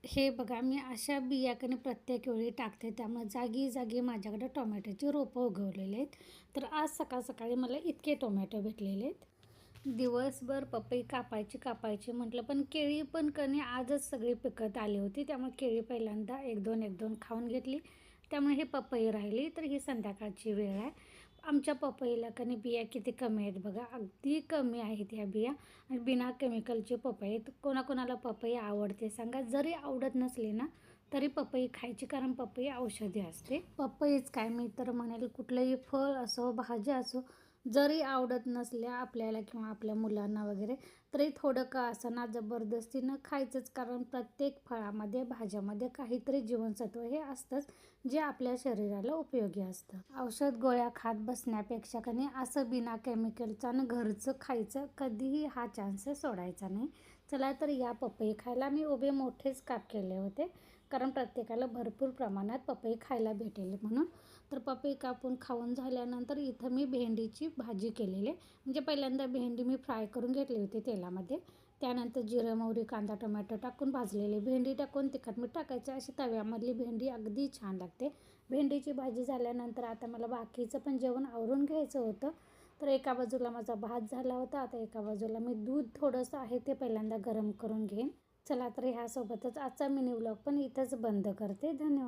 हे बघा, मी अशा बियाकने प्रत्येक वेळी टाकते, त्यामुळे जागी जागी माझ्याकडे टोमॅटोची रोपं उगवलेले आहेत. तर आज सकाळ सकाळी मला इतके टोमॅटो भेटलेले आहेत. दिवसभर पपई कापायची म्हटलं, पण केळी पण कणी आजच सगळी पिकत आली होती, त्यामुळे केळी पहिल्यांदा एक दोन खाऊन घेतली. त्यामुळे हे पपई राहिली. तर ही संध्याकाळची वेळ आहे. आमच्या पपईला कणी बिया किती कमी आहेत बघा, अगदी कमी आहेत ह्या बिया. आणि बिना केमिकलचे पपई आहेत. कोणाकोणाला पपई आवडते सांगा. जरी आवडत नसली ना तरी पपई खायची, कारण पपई औषधी असते. पपईच काय, मी तर म्हणेल कुठलंही फळ असो, भाज्या असो, जरी आवडत नसल्या आपल्याला किंवा आपल्या मुलांना वगैरे, तरी थोडं का असना जबरदस्तीनं खायचंच. कारण प्रत्येक फळामध्ये, भाज्यामध्ये काहीतरी जीवनसत्व हे असतंच, जे आपल्या शरीराला उपयोगी असतं. औषध गोळ्या खात बसण्यापेक्षा कधी असं बिना केमिकलचं आणि घरचं खायचं, कधीही हा चान्स सोडायचा नाही. चला तर या पपई खायला मी उभे मोठेच काप केले होते, कारण प्रत्येकाला भरपूर प्रमाणात पपई खायला भेटेल म्हणून. तर पपई कापून खाऊन झाल्यानंतर इथं मी भेंडीची भाजी केलेली आहे. म्हणजे पहिल्यांदा भेंडी मी फ्राय करून घेतली होती तेलामध्ये. त्यानंतर जिरं, मोहरी, कांदा, टोमॅटो टाकून भाजलेली भेंडी टाकून तिखट मीठ टाकायचं. अशी तव्यामधली भेंडी अगदी छान लागते. भेंडीची भाजी झाल्यानंतर आता मला बाकीचं पण जेवण आवरून घ्यायचं होतं. तर एका बाजूला माझा भात झाला होता. आता एका बाजूला मी दूध थोडंसं आहे ते पहिल्यांदा गरम करून घेईन. चला तर ह्यासोबतच आजचा मिनी व्लॉग पण इथंच बंद करते. धन्यवाद.